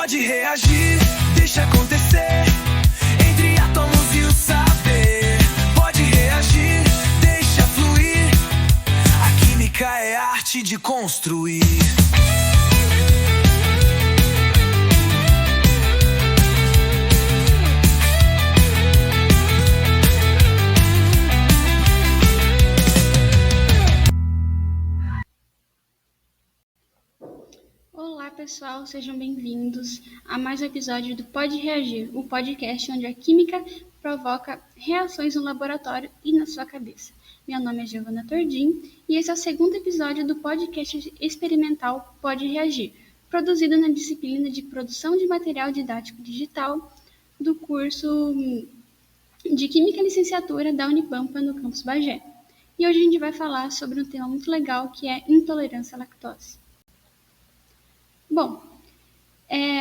Pode reagir, deixa acontecer. Entre átomos e o saber. Pode reagir, deixa fluir. A química é a arte de construir. Olá pessoal, sejam bem-vindos a mais um episódio do Pode Reagir, o podcast onde a química provoca reações no laboratório e na sua cabeça. Meu nome é Giovana Tordim e esse é o segundo episódio do podcast experimental Pode Reagir, produzido na disciplina de Produção de Material Didático Digital do curso de Química e Licenciatura da Unipampa no campus Bagé. E hoje a gente vai falar sobre um tema muito legal que é intolerância à lactose. Bom,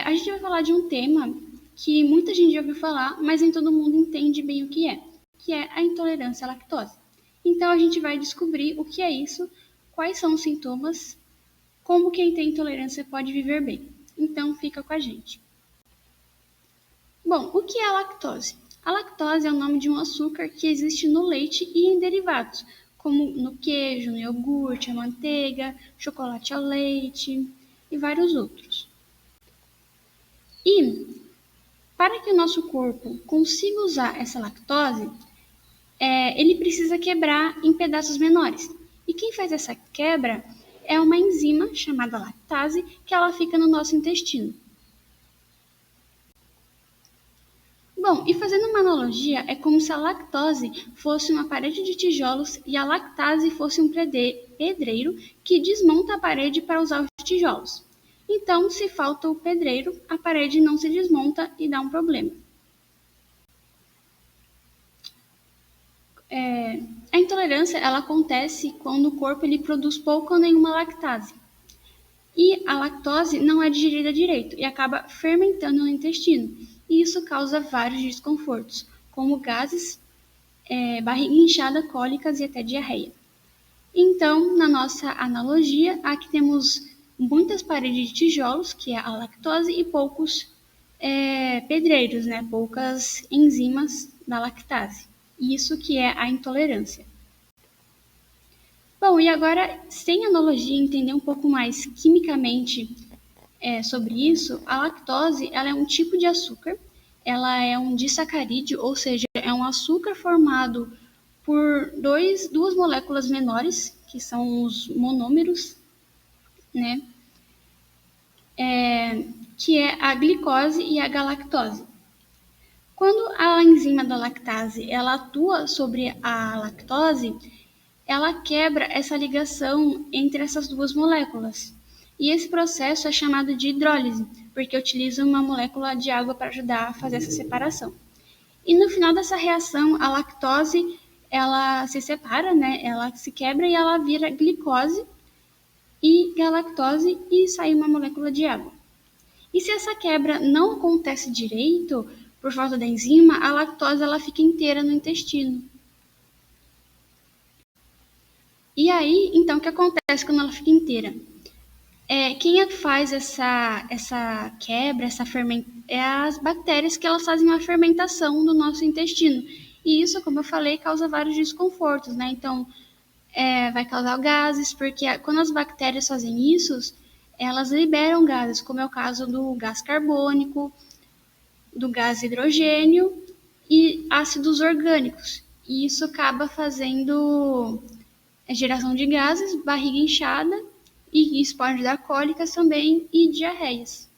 a gente vai falar de um tema que muita gente já ouviu falar, mas nem todo mundo entende bem o que é a intolerância à lactose. Então a gente vai descobrir o que é isso, quais são os sintomas, como quem tem intolerância pode viver bem. Então fica com a gente. Bom, o que é a lactose? A lactose é o nome de um açúcar que existe no leite e em derivados, como no queijo, no iogurte, a manteiga, chocolate ao leite e vários outros. E, para que o nosso corpo consiga usar essa lactose, ele precisa quebrar em pedaços menores. E quem faz essa quebra é uma enzima chamada lactase, que ela fica no nosso intestino. Bom, e fazendo uma analogia, é como se a lactose fosse uma parede de tijolos e a lactase fosse um pedreiro que desmonta a parede para usar os tijolos. Então, se falta o pedreiro, a parede não se desmonta e dá um problema. A intolerância ela acontece quando o corpo ele produz pouca ou nenhuma lactase. E a lactose não é digerida direito e acaba fermentando no intestino. E isso causa vários desconfortos, como gases, barriga inchada, cólicas e até diarreia. Então, na nossa analogia, aqui temos muitas paredes de tijolos, que é a lactose, e poucos pedreiros, né? Poucas enzimas da lactase. Isso que é a intolerância. Bom, e agora, sem analogia, entender um pouco mais quimicamente sobre isso, a lactose ela é um tipo de açúcar, ela é um disacarídeo, ou seja, é um açúcar formado por duas moléculas menores, que são os monômeros, né? Que é a glicose e a galactose. Quando a enzima da lactase ela atua sobre a lactose, ela quebra essa ligação entre essas duas moléculas. E esse processo é chamado de hidrólise, porque utiliza uma molécula de água para ajudar a fazer essa separação. E no final dessa reação, a lactose ela se separa, né? Ela se quebra e ela vira glicose e galactose e sai uma molécula de água. E se essa quebra não acontece direito, por falta da enzima, a lactose ela fica inteira no intestino. E aí, então, o que acontece quando ela fica inteira? Quem é que faz essa quebra, essa fermentação? É as bactérias que elas fazem a fermentação do nosso intestino. E isso, como eu falei, causa vários desconfortos, né? Então, vai causar gases, porque quando as bactérias fazem isso, elas liberam gases, como é o caso do gás carbônico, do gás hidrogênio e ácidos orgânicos. E isso acaba fazendo geração de gases, barriga inchada, e isso pode dar cólicas também e diarreias.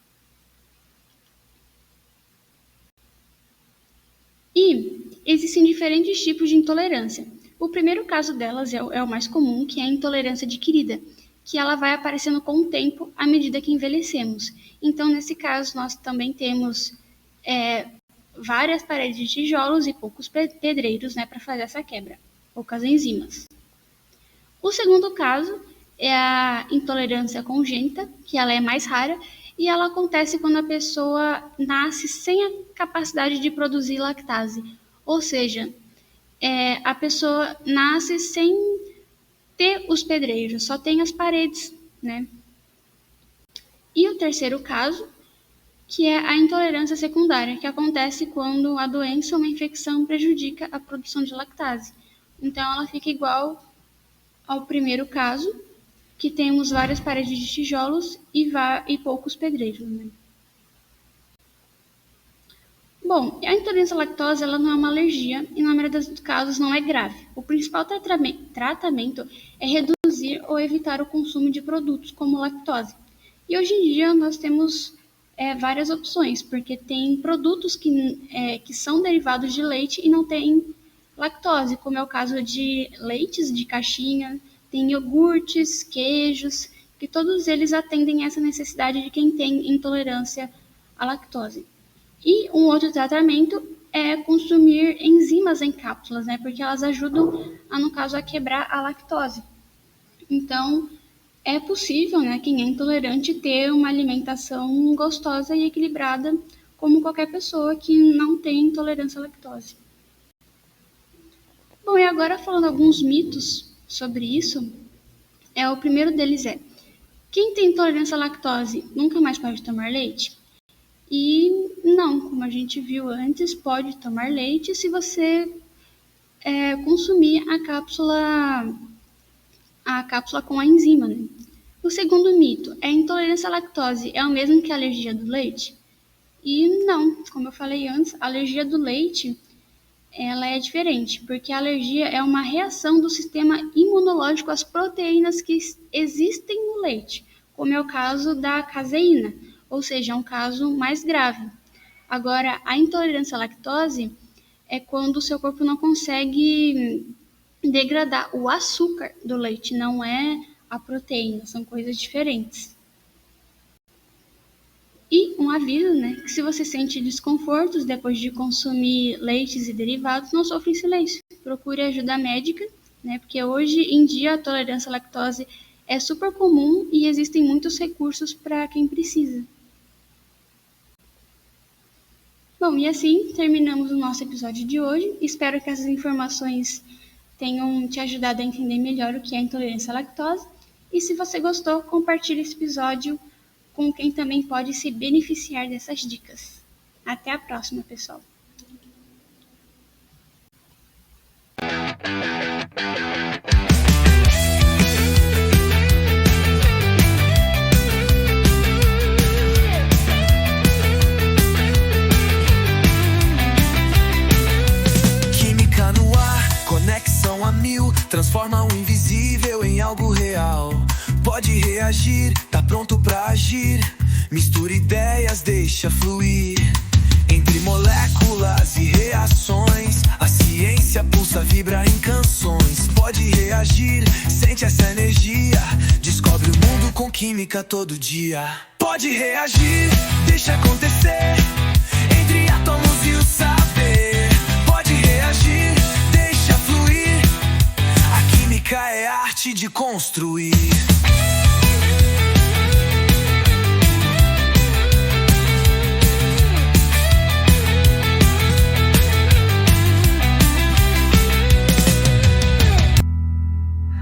E existem diferentes tipos de intolerância. O primeiro caso delas é o mais comum, que é a intolerância adquirida, que ela vai aparecendo com o tempo à medida que envelhecemos. Então, nesse caso, nós também temos várias paredes de tijolos e poucos pedreiros, né, para fazer essa quebra, poucas enzimas. O segundo caso é a intolerância congênita, que ela é mais rara, e ela acontece quando a pessoa nasce sem a capacidade de produzir lactase. Ou seja, a pessoa nasce sem ter os pedreiros, só tem as paredes, né? E o terceiro caso que é a intolerância secundária, que acontece quando a doença ou uma infecção prejudica a produção de lactase. Então, ela fica igual ao primeiro caso, que temos várias paredes de tijolos e poucos pedreiros, né? Bom, a intolerância à lactose ela não é uma alergia e, na maioria dos casos, não é grave. O principal tratamento é reduzir ou evitar o consumo de produtos como lactose. E hoje em dia nós temos várias opções, porque tem produtos que são derivados de leite e não tem lactose, como é o caso de leites de caixinha, tem iogurtes, queijos, que todos eles atendem essa necessidade de quem tem intolerância à lactose. E um outro tratamento é consumir enzimas em cápsulas, né? Porque elas ajudam, no caso, a quebrar a lactose. Então, é possível, né, quem é intolerante ter uma alimentação gostosa e equilibrada, como qualquer pessoa que não tem intolerância à lactose. Bom, e agora falando alguns mitos sobre isso, o primeiro deles é: quem tem intolerância à lactose nunca mais pode tomar leite? E não, como a gente viu antes, pode tomar leite se você consumir a cápsula com a enzima, né? O segundo mito é: a intolerância à lactose é o mesmo que a alergia do leite? E não, como eu falei antes, a alergia do leite ela é diferente, porque a alergia é uma reação do sistema imunológico às proteínas que existem no leite, como é o caso da caseína, ou seja, é um caso mais grave. Agora, a intolerância à lactose é quando o seu corpo não consegue degradar o açúcar do leite, não é a proteína, são coisas diferentes. E um aviso, né, que se você sente desconfortos depois de consumir leites e derivados, não sofra em silêncio. Procure ajuda médica, né, porque hoje em dia a tolerância à lactose é super comum e existem muitos recursos para quem precisa. Bom, e assim terminamos o nosso episódio de hoje. Espero que essas informações tenham te ajudado a entender melhor o que é a intolerância à lactose. E se você gostou, compartilhe esse episódio com quem também pode se beneficiar dessas dicas. Até a próxima, pessoal! Química no ar, conexão a mil, transforma o invisível em algo real. Pode reagir, tá pronto pra agir. Mistura ideias, deixa fluir. Entre moléculas e reações, a ciência pulsa, vibra em canções. Pode reagir, sente essa energia. Descobre o mundo com química todo dia. Pode reagir, deixa acontecer. Entre átomos e o saber. Pode reagir, deixa fluir. A química é a arte de construir.